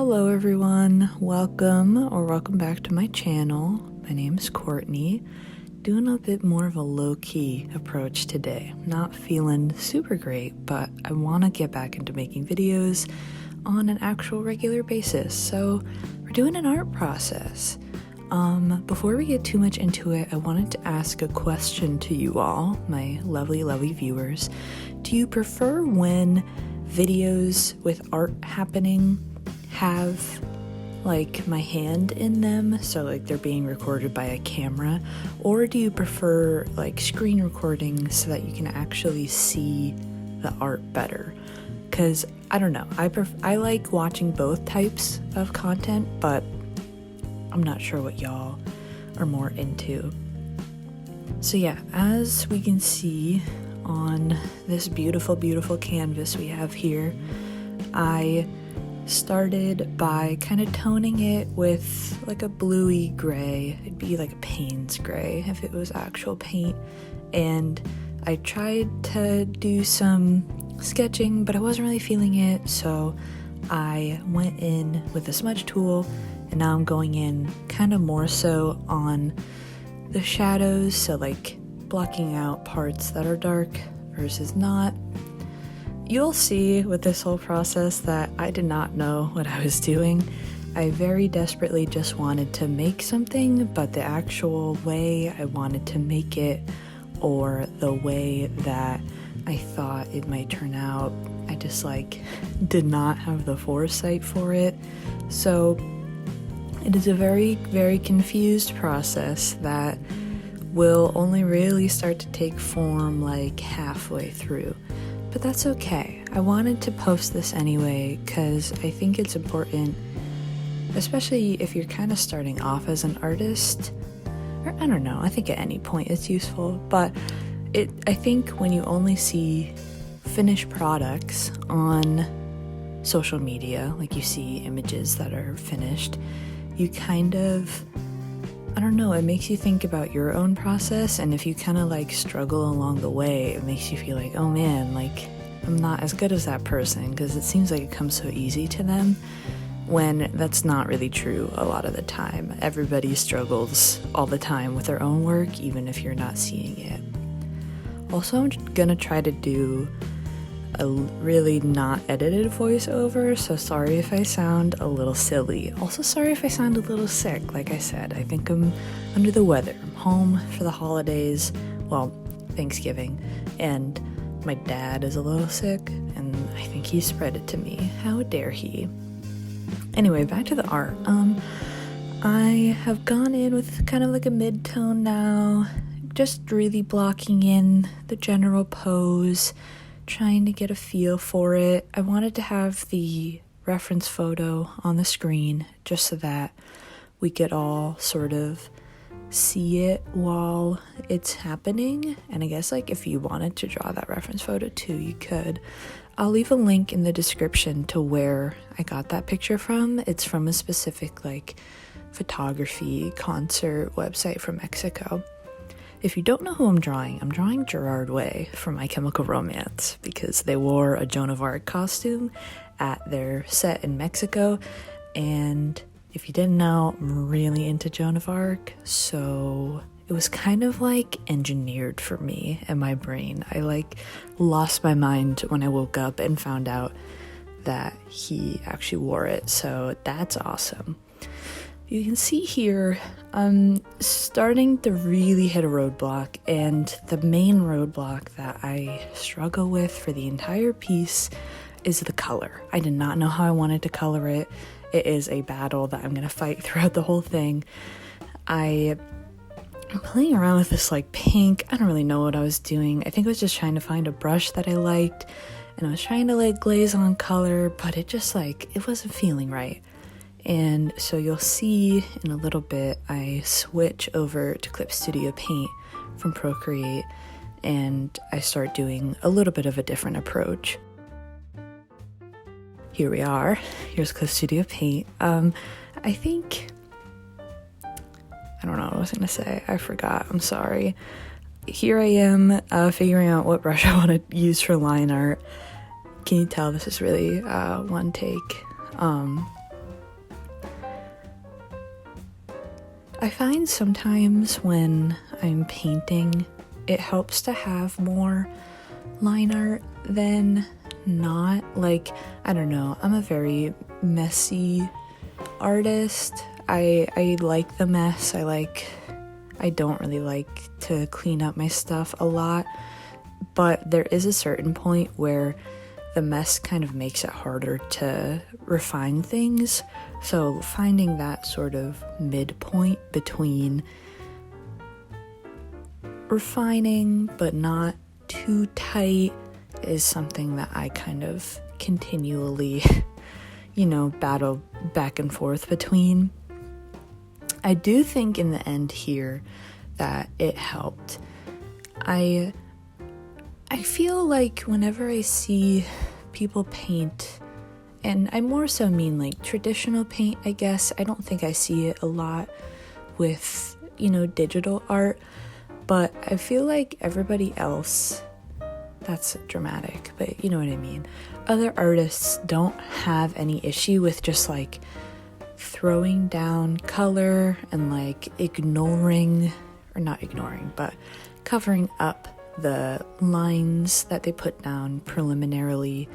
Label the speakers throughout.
Speaker 1: Hello everyone, welcome back to my channel. My name is Courtney, doing a bit more of a low-key approach today. Not feeling super great, but I want to get back into making videos on an actual regular basis, so we're doing an art process. Before we get too much into it, I wanted to ask a question to you all, my lovely viewers. Do you prefer when videos with art happening have like my hand in them, so like they're being recorded by a camera, or do you prefer like screen recording so that you can actually see the art better? Because I don't know, I like watching both types of content, but I'm not sure what y'all are more into. So yeah, as we can see on this beautiful canvas we have here, I started by kind of toning it with like a bluey gray. It'd be like a Payne's gray if it was actual paint, and I tried to do some sketching, but I wasn't really feeling it, so I went in with a smudge tool, and now I'm going in kind of more so on the shadows, so like blocking out parts that are dark versus not. You'll see with this whole process that I did not know what I was doing. I very desperately just wanted to make something, but the actual way I wanted to make it, or the way that I thought it might turn out, I just did not have the foresight for it. So it is a very confused process that will only really start to take form like halfway through. But that's okay. I wanted to post this anyway because I think it's important, especially if you're kind of starting off as an artist, or I don't know, I think at any point it's useful, but I think when you only see finished products on social media, like you see images that are finished, you kind of, I don't know, it makes you think about your own process, and if you kind of struggle along the way, it makes you feel like, oh man, I'm not as good as that person, because it seems like it comes so easy to them, when that's not really true a lot of the time. Everybody struggles all the time with their own work, even if you're not seeing it. Also, I'm gonna try to do a really not edited voiceover, so sorry if I sound a little silly. Also sorry if I sound a little sick. Like I said, I think I'm under the weather. I'm home for the holidays, well, Thanksgiving, and my dad is a little sick, and I think he spread it to me. How dare he? Anyway, back to the art. I have gone in with kind of like a mid-tone now, just really blocking in the general pose, trying to get a feel for it. I wanted to have the reference photo on the screen just so that we could all sort of see it while it's happening. And I guess if you wanted to draw that reference photo too, you could. I'll leave a link in the description to where I got that picture from. It's from a specific photography concert website from Mexico. If you don't know who I'm drawing Gerard from My Chemical Romance, because they wore a Joan of Arc costume at their set in Mexico, and if you didn't know, I'm really into Joan of Arc, so it was kind of engineered for me and my brain. I lost my mind when I woke up and found out that he actually wore it, so that's awesome. You can see here, I'm starting to really hit a roadblock, and the main roadblock that I struggle with for the entire piece is the color. I did not know how I wanted to color it. It is a battle that I'm going to fight throughout the whole thing. I'm playing around with this pink. I don't really know what I was doing. I think I was just trying to find a brush that I liked, and I was trying to glaze on color, but it just it wasn't feeling right. And so you'll see in a little bit, I switch over to Clip Studio Paint from Procreate, and I start doing a little bit of a different approach. Here we are. Here's Clip Studio Paint. I think, I don't know what I was gonna say. I forgot. I'm sorry. Here I am figuring out what brush I want to use for line art. Can you tell this is really one take? I find sometimes when I'm painting, it helps to have more line art than not. Like, I don't know, I'm a very messy artist. I like the mess. I don't really like to clean up my stuff a lot, but there is a certain point where the mess kind of makes it harder to refine things. So finding that sort of midpoint between refining but not too tight is something that I kind of continually, battle back and forth between. I do think in the end here that it helped. I feel like whenever I see people paint, and I more so mean like traditional paint, I guess. I don't think I see it a lot with, digital art, but I feel like everybody else, that's dramatic, but you know what I mean. Other artists don't have any issue with just like throwing down color and like but covering up the lines that they put down preliminarily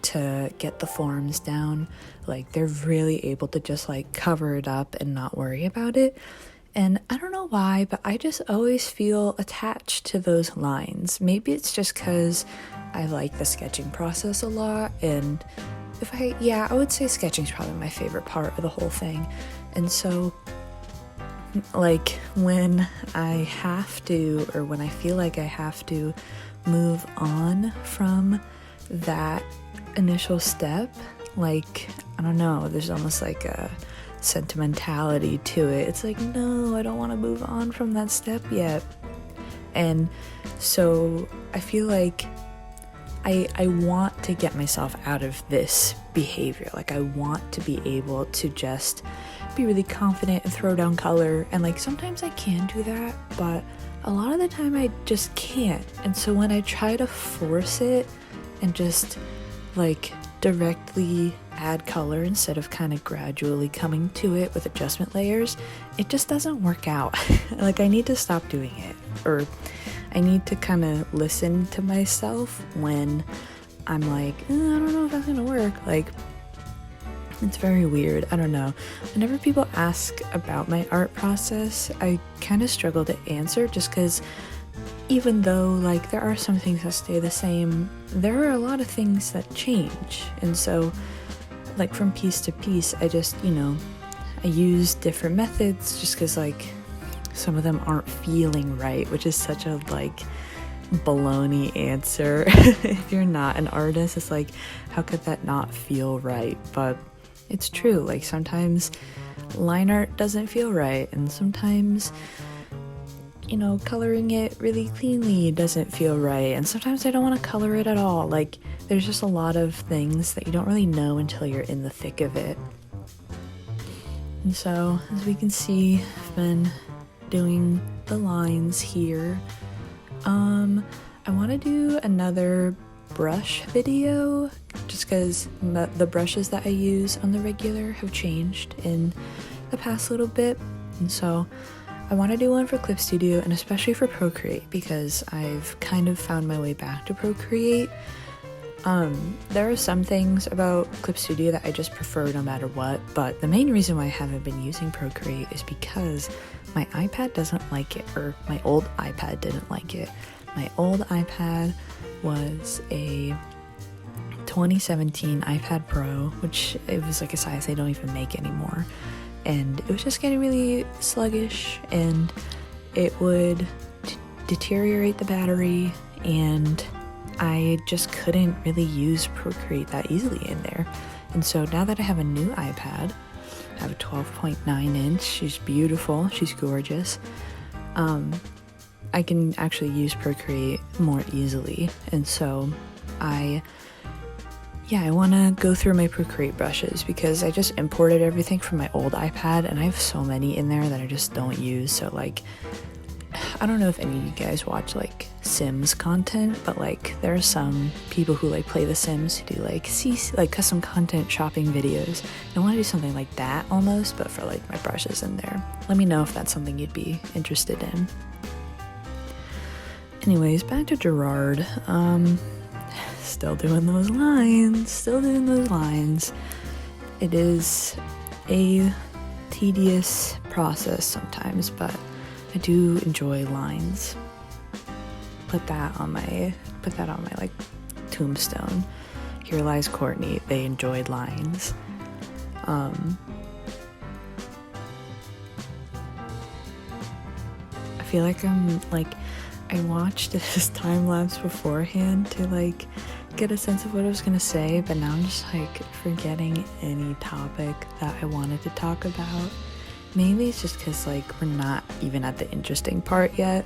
Speaker 1: to get the forms down. Like, they're really able to just like cover it up and not worry about it. And I don't know why, but I just always feel attached to those lines. Maybe it's just because I like the sketching process a lot, and I would say sketching is probably my favorite part of the whole thing. And so, like, when I have to, or when I feel like I have to move on from that initial step, like, I don't know, there's almost like a sentimentality to it. It's like, no, I don't want to move on from that step yet. And so I feel like I want to get myself out of this behavior. Like, I want to be able to just be really confident and throw down color. And like, sometimes I can do that, but a lot of the time I just can't. And so when I try to force it and just like directly add color instead of kind of gradually coming to it with adjustment layers, it just doesn't work out. Like, I need to stop doing it, or I need to kind of listen to myself when I'm like, I don't know if that's gonna work. Like, it's very weird. I don't know. Whenever people ask about my art process, I kind of struggle to answer, just because even though like there are some things that stay the same, there are a lot of things that change. And so like from piece to piece, I just, I use different methods just because like some of them aren't feeling right, which is such a like baloney answer. If you're not an artist, it's like, how could that not feel right? But it's true. Like, sometimes line art doesn't feel right, and sometimes coloring it really cleanly doesn't feel right, and sometimes I don't want to color it at all. Like, there's just a lot of things that you don't really know until you're in the thick of it. And so, as we can see, I've been doing the lines here. I want to do another brush video, just because the brushes that I use on the regular have changed in the past little bit, and so I want to do one for Clip Studio, and especially for Procreate, because I've kind of found my way back to Procreate. There are some things about Clip Studio that I just prefer no matter what, but the main reason why I haven't been using Procreate is because my iPad doesn't like it, or my old iPad didn't like it. My old iPad was a 2017 iPad Pro, which it was like a size they don't even make anymore. And it was just getting really sluggish, and it would deteriorate the battery, and I just couldn't really use Procreate that easily in there. And so now that I have a new iPad, I have a 12.9 inch, she's beautiful, she's gorgeous, I can actually use Procreate more easily. And so I want to go through my Procreate brushes, because I just imported everything from my old iPad, and I have so many in there that I just don't use. So like, I don't know if any of you guys watch like Sims content, but like there are some people who like play The Sims who do like custom content shopping videos. I want to do something like that almost, but for like my brushes in there. Let me know if that's something you'd be interested in. Anyways, back to Gerard. Still doing those lines. It is a tedious process sometimes, but I do enjoy lines. Put that on my like tombstone. Here lies Courtney. They enjoyed lines. I feel like I watched this time lapse beforehand to like get a sense of what I was gonna say, but now I'm just like forgetting any topic that I wanted to talk about. Maybe it's just because like we're not even at the interesting part yet,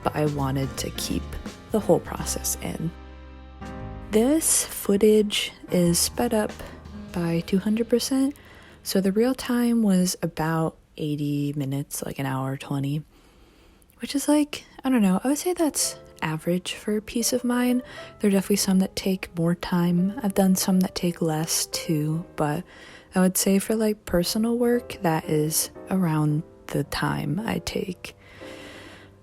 Speaker 1: but I wanted to keep the whole process in. This footage is sped up by 200%, so the real time was about 80 minutes, like an hour 20, which is like, I don't know, I would say that's average for a piece of mine. There are definitely some that take more time. I've done some that take less too, but I would say for like personal work, that is around the time I take.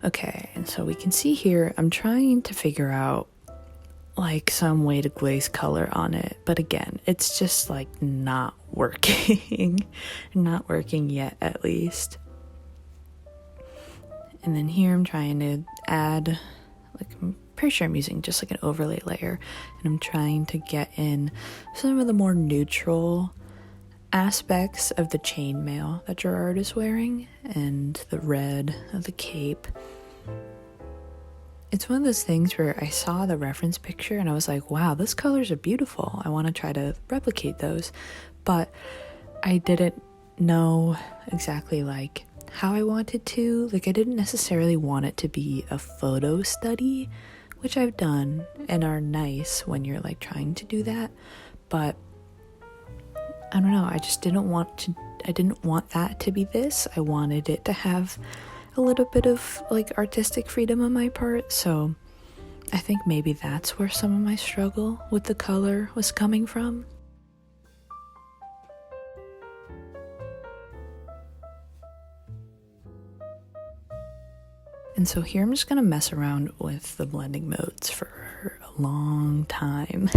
Speaker 1: Okay, and so we can see here, I'm trying to figure out like some way to glaze color on it, but again, it's just like not working. Not working yet, at least. And then here I'm trying to add, like I'm pretty sure I'm using just like an overlay layer, and I'm trying to get in some of the more neutral aspects of the chainmail that Gerard is wearing and the red of the cape. It's one of those things where I saw the reference picture and I was like, wow, those colors are beautiful. I want to try to replicate those, but I didn't know exactly like how I wanted to. Like I didn't necessarily want it to be a photo study, which I've done and are nice when you're like trying to do that, but I don't know, I just didn't want that to be this. I wanted it to have a little bit of like artistic freedom on my part, so I think maybe that's where some of my struggle with the color was coming from. And so here I'm just gonna mess around with the blending modes for a long time.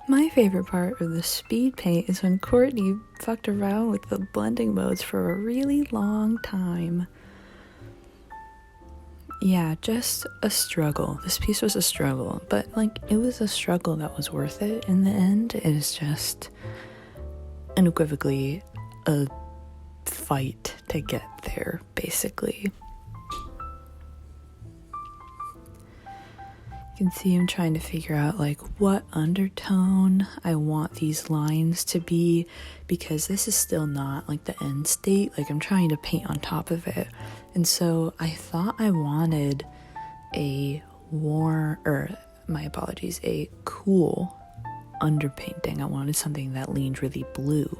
Speaker 1: My favorite part of the speed paint is when Courtney fucked around with the blending modes for a really long time. Yeah, just a struggle. This piece was a struggle, but like it was a struggle that was worth it in the end. It is just unequivocally a fight to get there, basically. You can see I'm trying to figure out like what undertone I want these lines to be, because this is still not like the end state. Like I'm trying to paint on top of it. And so I thought I wanted a cool underpainting. I wanted something that leaned really blue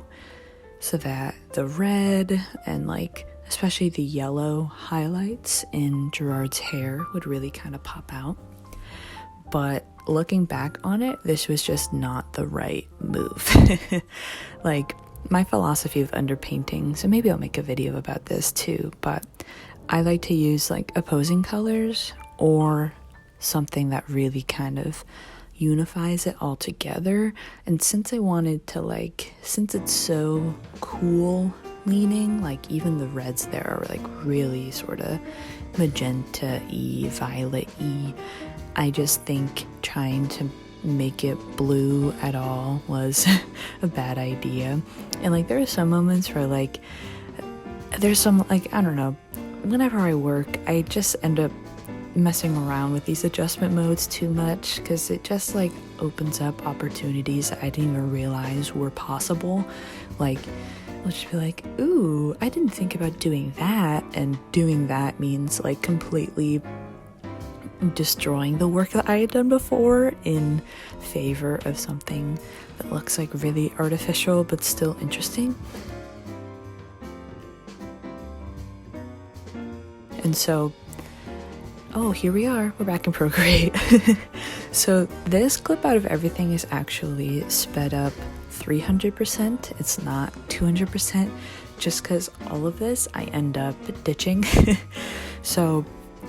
Speaker 1: so that the red and like especially the yellow highlights in Gerard's hair would really kind of pop out. But looking back on it, this was just not the right move. Like my philosophy of underpainting, so maybe I'll make a video about this too, but I like to use like opposing colors or something that really kind of unifies it all together. And since I wanted to since it's so cool leaning, like even the reds there are like really sort of magenta-y, violet-y, I just think trying to make it blue at all was a bad idea. And like there are some moments where like there's some like, I don't know, whenever I work I just end up messing around with these adjustment modes too much, because it just like opens up opportunities that I didn't even realize were possible. Like I'll just be like, ooh, I didn't think about doing that, and doing that means like completely destroying the work that I had done before in favor of something that looks like really artificial but still interesting. And so Oh, here we are. We're back in Procreate. So this clip out of everything is actually sped up 300%. It's not 200%, just because all of this I end up ditching. So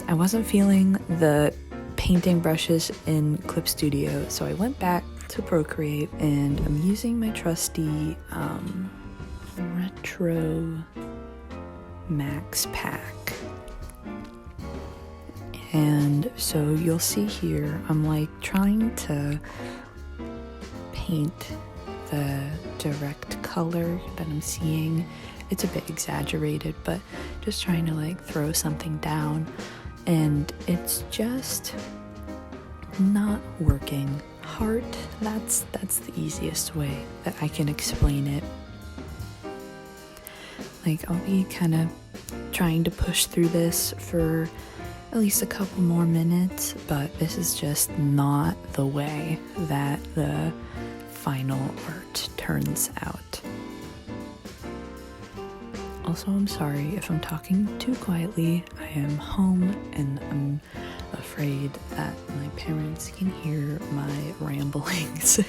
Speaker 1: I wasn't feeling the painting brushes in Clip Studio, so I went back to Procreate and I'm using my trusty Retro Max Pack. And so you'll see here, I'm like trying to paint the direct color that I'm seeing. It's a bit exaggerated, but just trying to like throw something down, and it's just not working. Heart, that's the easiest way that I can explain it. Like, I'll be kind of trying to push through this for at least a couple more minutes, but this is just not the way that the final art turns out. Also, I'm sorry if I'm talking too quietly. I am home and I'm afraid that my parents can hear my ramblings.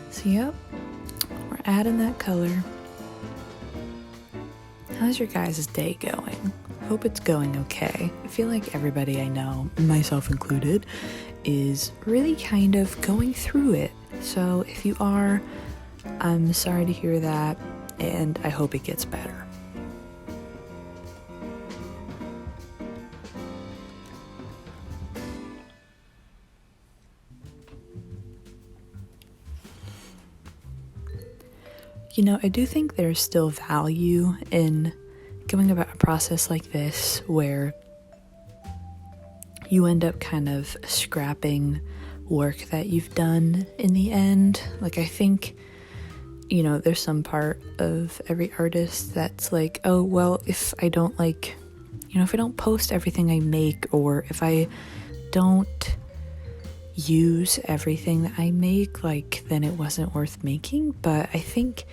Speaker 1: So yep, we're adding that color. How's your guys' day going? Hope it's going okay. I feel like everybody I know, myself included, is really kind of going through it. So if you are, I'm sorry to hear that, and I hope it gets better. You know, I do think there's still value in going about a process like this where you end up kind of scrapping work that you've done in the end. Like, I think, you know, there's some part of every artist that's like, oh, well, if I don't like, you know, if I don't post everything I make, or if I don't use everything that I make, like, then it wasn't worth making. But I think,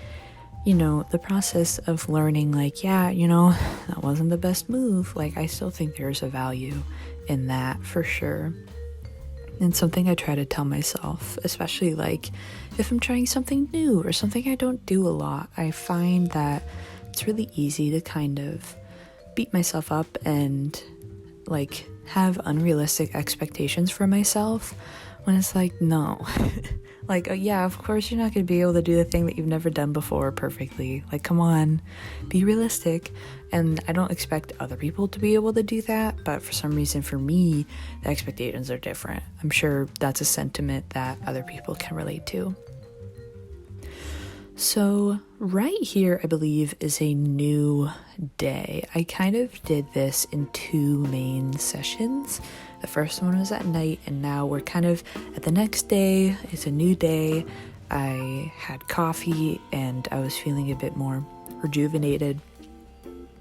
Speaker 1: you know, the process of learning, like, yeah, you know, that wasn't the best move, like, I still think there's a value in that for sure. And something I try to tell myself, especially like if I'm trying something new or something I don't do a lot, I find that it's really easy to kind of beat myself up and like have unrealistic expectations for myself, when it's like, no. Like, yeah, of course you're not going to be able to do the thing that you've never done before perfectly. Like, come on, be realistic. And I don't expect other people to be able to do that, but for some reason, for me, the expectations are different. I'm sure that's a sentiment that other people can relate to. So right here, I believe, is a new day. I kind of did this in two main sessions. The first one was at night, and now we're kind of at the next day. It's a new day. I had coffee and I was feeling a bit more rejuvenated.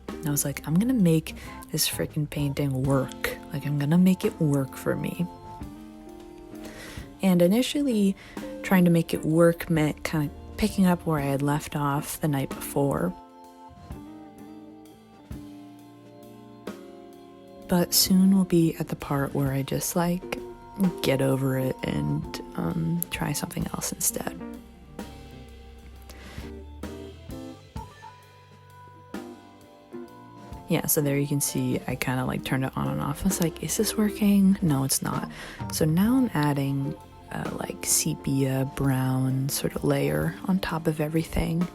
Speaker 1: And I was like, I'm gonna make this freaking painting work. Like, I'm gonna make it work for me. And initially, trying to make it work meant kind of picking up where I had left off the night before. But soon we'll be at the part where I just like get over it and try something else instead. Yeah, so there you can see I kind of like turned it on and off. I was like, is this working? No, it's not. So now I'm adding like sepia brown sort of layer on top of everything,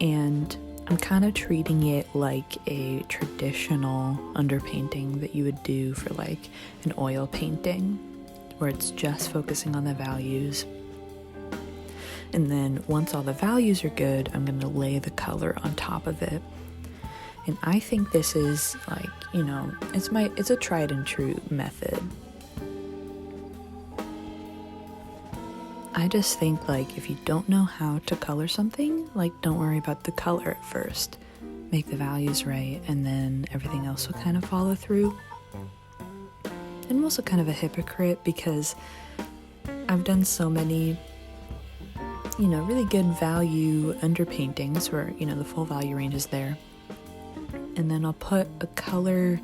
Speaker 1: and I'm kind of treating it like a traditional underpainting that you would do for like an oil painting, where it's just focusing on the values. And then once all the values are good, I'm going to lay the color on top of it. And I think this is like, you know, it's a tried and true method. I just think, like, if you don't know how to color something, like, don't worry about the color at first. Make the values right, and then everything else will kind of follow through. And I'm also kind of a hypocrite because I've done so many really good value underpaintings where, the full value range is there. And then I'll put a color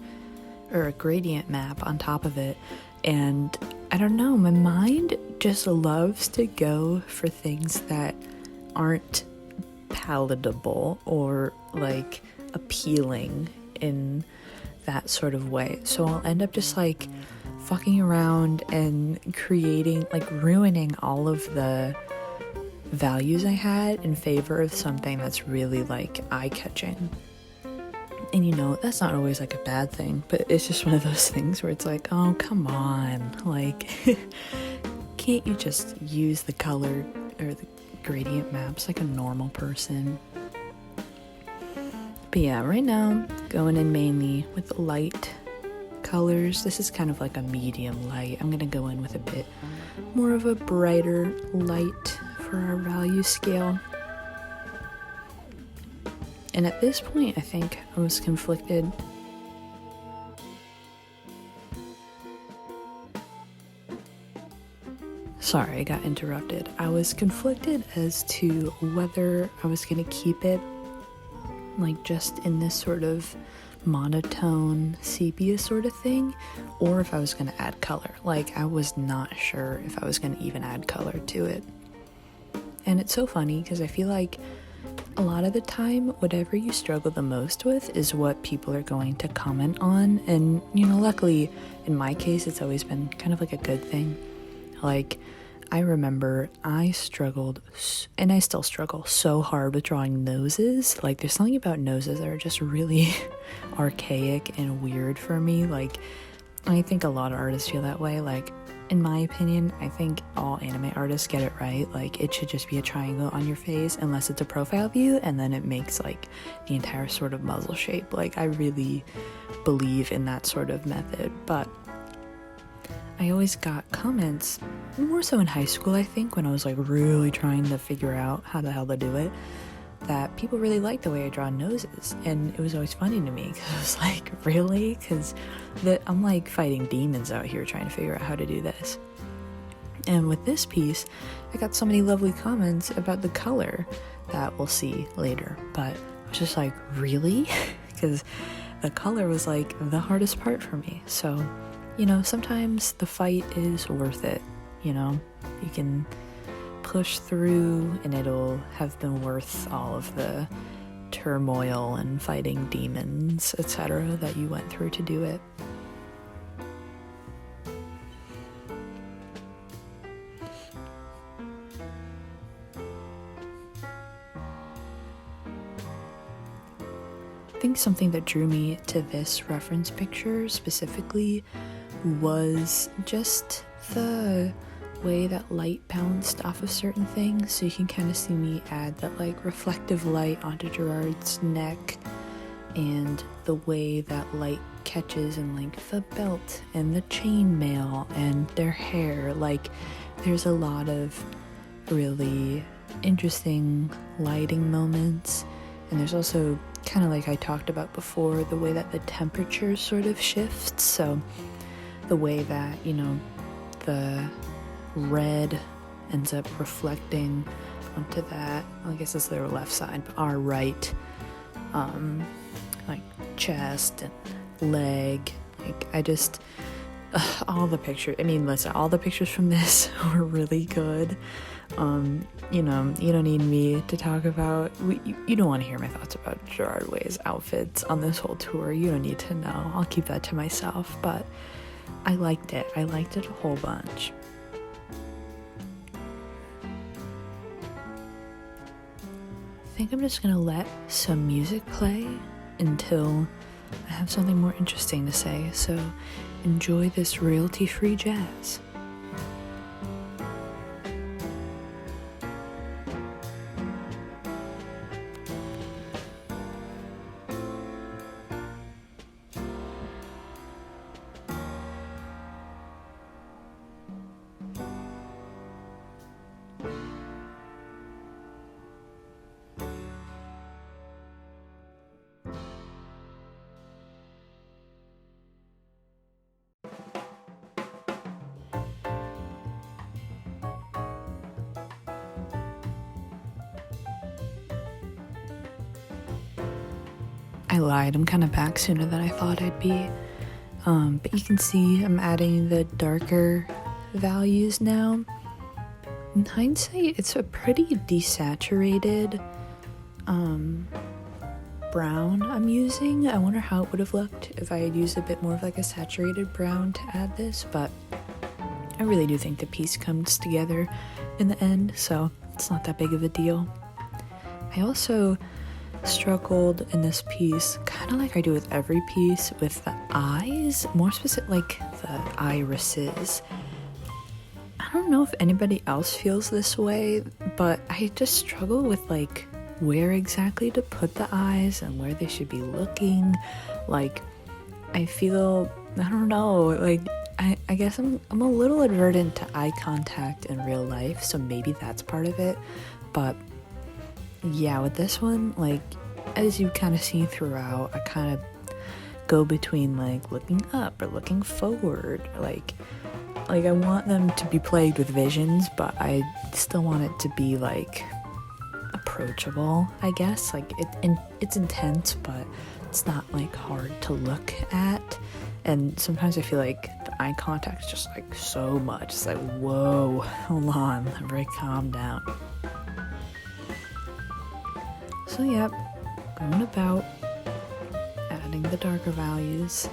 Speaker 1: or a gradient map on top of it. And I don't know, my mind just loves to go for things that aren't palatable or like appealing in that sort of way. So I'll end up just like fucking around and creating, like ruining all of the values I had in favor of something that's really like eye-catching. And that's not always like a bad thing, but it's just one of those things where it's like, oh, come on, like can't you just use the color or the gradient maps like a normal person? But yeah, right now going in mainly with the light colors. This is kind of like a medium light. I'm gonna go in with a bit more of a brighter light for our value scale. And at this point, I think I was conflicted. Sorry, I got interrupted. I was conflicted as to whether I was going to keep it like just in this sort of monotone sepia sort of thing, or if I was going to add color. Like, I was not sure if I was going to even add color to it. And it's so funny because I feel like a lot of the time, whatever you struggle the most with is what people are going to comment on. And, luckily, in my case, it's always been kind of like a good thing. Like, I remember I struggled, and I still struggle so hard with drawing noses. Like, there's something about noses that are just really archaic and weird for me. Like, I think a lot of artists feel that way. Like, in my opinion, I think all anime artists get it right. Like, it should just be a triangle on your face unless it's a profile view, and then it makes like the entire sort of muzzle shape. Like, I really believe in that sort of method. But I always got comments, more so in high school, I think, when I was like really trying to figure out how the hell to do it, that people really liked the way I draw noses. And it was always funny to me because I was like, really? Because I'm like fighting demons out here trying to figure out how to do this. And with this piece, I got so many lovely comments about the color that we'll see later. But I was just like, really? Because the color was like the hardest part for me. So, sometimes the fight is worth it. You can push through and it'll have been worth all of the turmoil and fighting demons, etc. that you went through to do it. I think something that drew me to this reference picture specifically was just the way that light bounced off of certain things. So you can kind of see me add that like reflective light onto Gerard's neck, and the way that light catches in like the belt and the chainmail and their hair. Like, there's a lot of really interesting lighting moments. And there's also, kind of like I talked about before, the way that the temperature sort of shifts. So the way that, the red ends up reflecting onto that, I guess it's their left side, but our right, like chest and leg. Like, I just, all the pictures, listen, all the pictures from this were really good. You don't need me to talk about, you don't want to hear my thoughts about Gerard Way's outfits on this whole tour. You don't need to know. I'll keep that to myself, but I liked it. I liked it a whole bunch. I think I'm just gonna let some music play until I have something more interesting to say, so enjoy this royalty-free jazz. I lied, I'm kind of back sooner than I thought I'd be. But you can see I'm adding the darker values now. In hindsight, it's a pretty desaturated brown I'm using. I wonder how it would have looked if I had used a bit more of like a saturated brown to add this, but I really do think the piece comes together in the end, so it's not that big of a deal. I also struggled in this piece, kind of like I do with every piece, with the eyes, more specific, like the irises. I don't know if anybody else feels this way, but I just struggle with like where exactly to put the eyes and where they should be looking. Like, I feel, I don't know, like I guess I'm a little advertent to eye contact in real life, so maybe that's part of it. But yeah, with this one, like, as you kind of see throughout, I kind of go between like looking up or looking forward. Like I want them to be plagued with visions, but I still want it to be like approachable, I guess. Like it's intense, but it's not like hard to look at. And sometimes I feel like the eye contact is just like so much. It's like, whoa, hold on, everybody calm down. So yep, going about adding the darker values.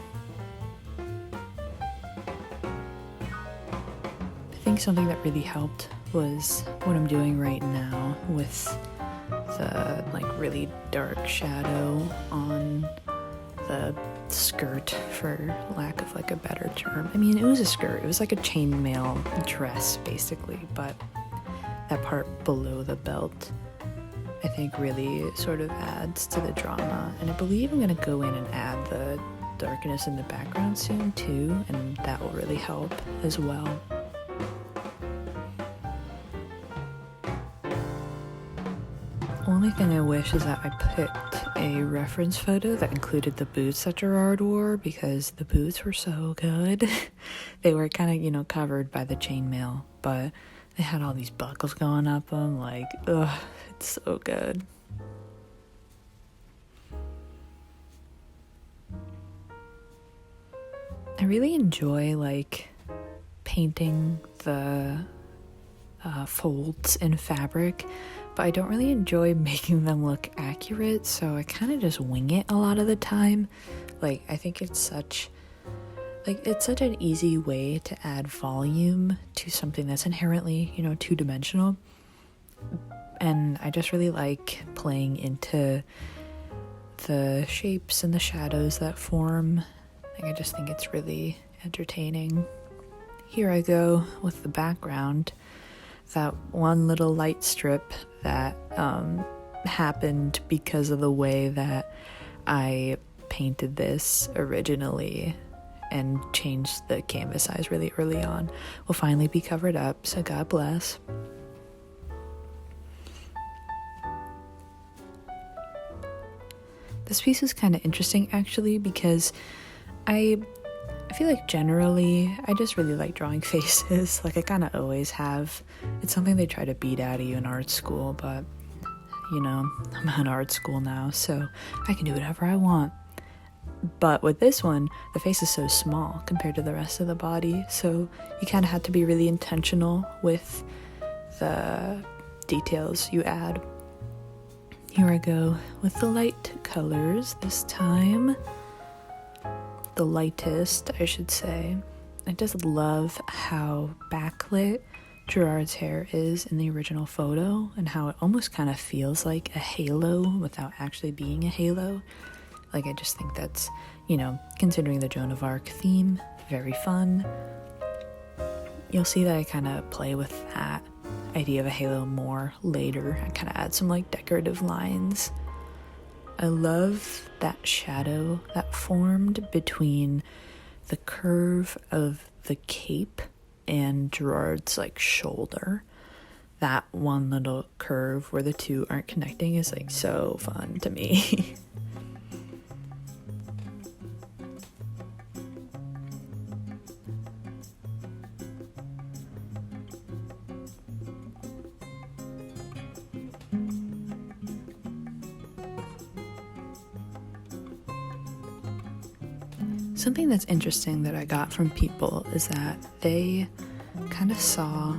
Speaker 1: I think something that really helped was what I'm doing right now with the like really dark shadow on the skirt, for lack of like a better term. I mean, it was a skirt, it was like a chainmail dress basically, but that part below the belt I think really sort of adds to the drama. And I believe I'm gonna go in and add the darkness in the background soon too, and that will really help as well. Only thing I wish is that I picked a reference photo that included the boots that Gerard wore, because the boots were so good. They were kind of, you know, covered by the chainmail, but they had all these buckles going up them. Like, ugh, it's so good. I really enjoy like painting the folds in fabric, but I don't really enjoy making them look accurate, so I kind of just wing it a lot of the time. Like, I think it's such an easy way to add volume to something that's inherently, you know, two-dimensional. And I just really like playing into the shapes and the shadows that form. I just think it's really entertaining. Here I go with the background. That one little light strip that happened because of the way that I painted this originally and changed the canvas size really early on will finally be covered up, so God bless. This piece is kind of interesting actually, because I feel like generally I just really like drawing faces. Like, I kind of always have. It's something they try to beat out of you in art school, but you know, I'm in art school now, so I can do whatever I want. But with this one, the face is so small compared to the rest of the body, so you kind of had to be really intentional with the details you add. Here I go with the light colors this time. The lightest, I should say. I just love how backlit Gerard's hair is in the original photo, and how it almost kind of feels like a halo without actually being a halo. Like, I just think that's, you know, considering the Joan of Arc theme, very fun. You'll see that I kind of play with that idea of a halo more later. I kind of add some like decorative lines. I love that shadow that formed between the curve of the cape and Gerard's like shoulder. That one little curve where the two aren't connecting is like so fun to me. Something that's interesting that I got from people is that they kind of saw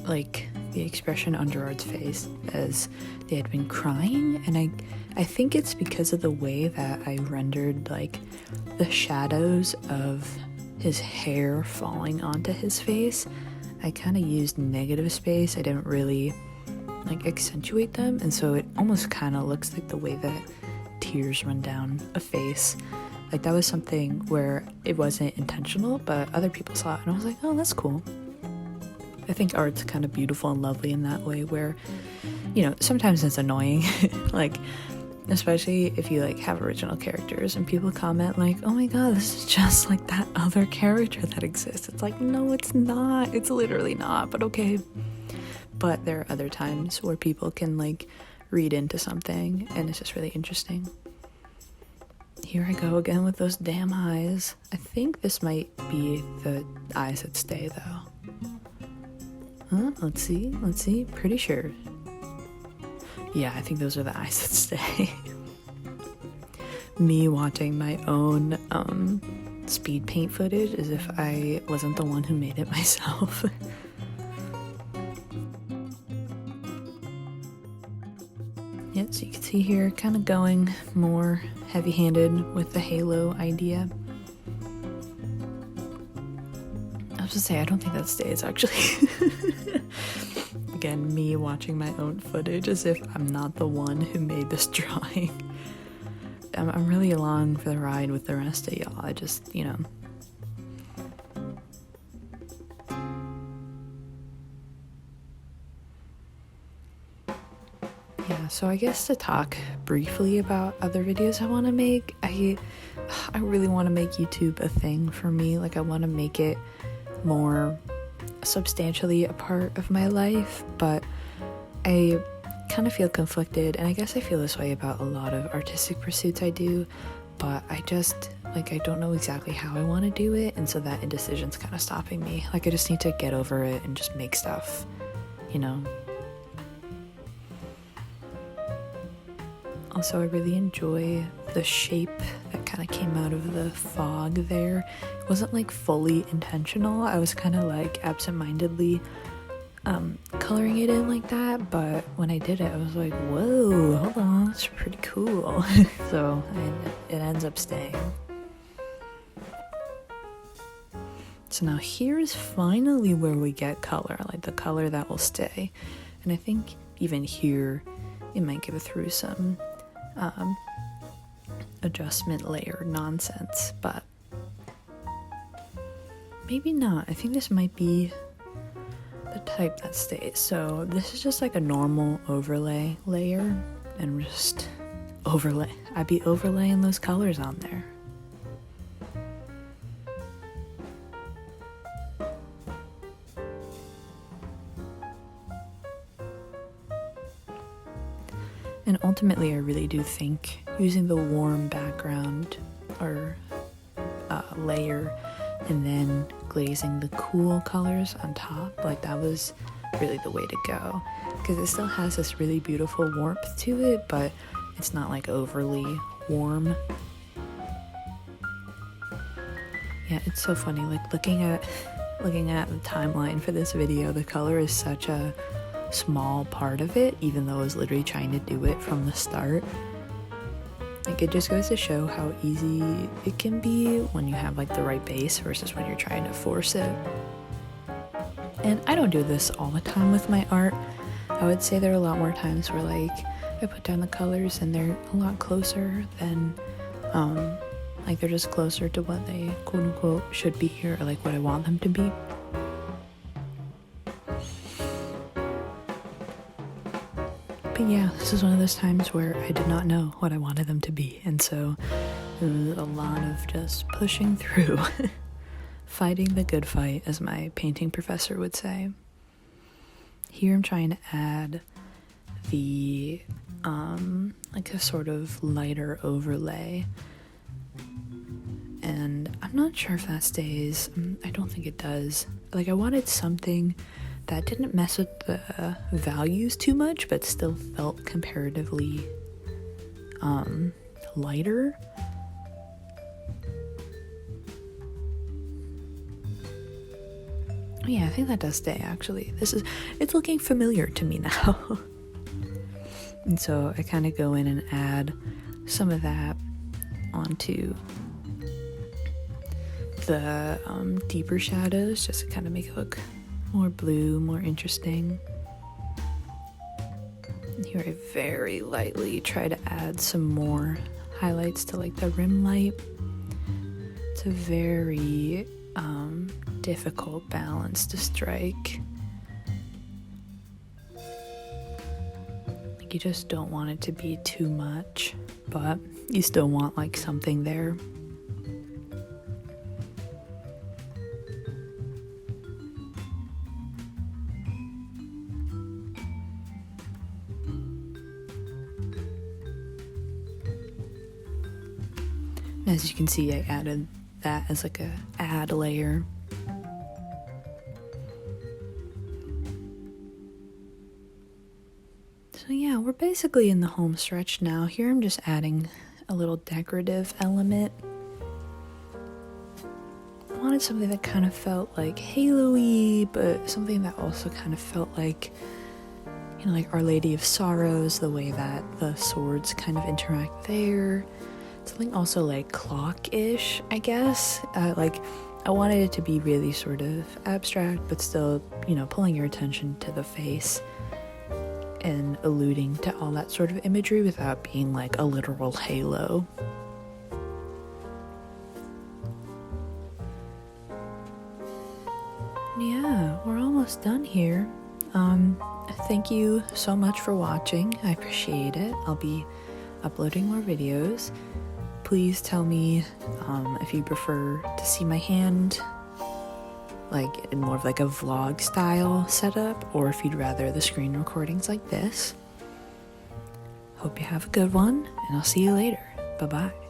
Speaker 1: like the expression on Gerard's face as they had been crying, and I think it's because of the way that I rendered like the shadows of his hair falling onto his face. I kind of used negative space. I didn't really like accentuate them, and so it almost kind of looks like the way that tears run down a face. Like that was something where it wasn't intentional, but other people saw it and I was like, oh, that's cool. I think art's kind of beautiful and lovely in that way where, you know, sometimes it's annoying, like, especially if you like have original characters and people comment like, oh my god, this is just like that other character that exists. It's like, no, it's not. It's literally not, but okay. But there are other times where people can like read into something and it's just really interesting. Here I go again with those damn eyes. I think this might be the eyes that stay though. Huh? Let's see. Pretty sure. Yeah, I think those are the eyes that stay. Me watching my own speed paint footage as if I wasn't the one who made it myself. Yeah, so you can see here kind of going more heavy-handed with the halo idea. I was to say, I don't think that stays actually. Again, me watching my own footage as if I'm not the one who made this drawing. I'm really along for the ride with the rest of y'all. I just, you know. Yeah, so I guess to talk briefly about other videos I want to make, I really want to make YouTube a thing for me. Like, I want to make it more substantially a part of my life, but I kind of feel conflicted, and I guess I feel this way about a lot of artistic pursuits I do, but I just, like, I don't know exactly how I want to do it, and so that indecision's kind of stopping me. Like, I just need to get over it and just make stuff, you know? Also, I really enjoy the shape that kind of came out of the fog there. It wasn't like fully intentional. I was kind of like absentmindedly coloring it in like that, but when I did it, I was like, whoa, hold on, that's pretty cool. So it ends up staying. So now here's finally where we get color, like the color that will stay. And I think even here, it might go through some adjustment layer nonsense, but maybe not. I think this might be the type that stays. So this is just like a normal overlay layer, and just overlay. I'd be overlaying those colors on there. And ultimately, I really do think using the warm background or layer and then glazing the cool colors on top, like that was really the way to go. Because it still has this really beautiful warmth to it, but it's not like overly warm. Yeah, it's so funny, like looking at the timeline for this video, the color is such a small part of it, even though I was literally trying to do it from the start. Like, it just goes to show how easy it can be when you have like the right base versus when you're trying to force it. And I don't do this all the time with my art. I would say there are a lot more times where like I put down the colors and they're a lot closer than like they're just closer to what they quote unquote should be, or like what I want them to be. But yeah, this is one of those times where I did not know what I wanted them to be, and so it was a lot of just pushing through. Fighting the good fight, as my painting professor would say. Here I'm trying to add the like a sort of lighter overlay, and I'm not sure if that stays. I don't think it does. Like, I wanted something that didn't mess with the values too much, but still felt comparatively lighter. yeah, I think that does stay actually. It's looking familiar to me now. And so I kind of go in and add some of that onto the deeper shadows just to kind of make it look more blue, more interesting. And here I very lightly try to add some more highlights to like the rim light. It's a very difficult balance to strike. Like you just don't want it to be too much, but you still want like something there. As you can see, I added that as like a add layer. So yeah, we're basically in the home stretch now. Here I'm just adding a little decorative element. I wanted something that kind of felt like halo-y, but something that also kind of felt like, you know, like Our Lady of Sorrows, the way that the swords kind of interact there. Something also like clock-ish, I guess. Like I wanted it to be really sort of abstract, but still, you know, pulling your attention to the face and alluding to all that sort of imagery without being like a literal halo. Yeah, we're almost done here. Thank you so much for watching. I appreciate it. I'll be uploading more videos. Please tell me if you prefer to see my hand like in more of like a vlog style setup, or if you'd rather the screen recordings like this. Hope you have a good one, and I'll see you later. Bye-bye.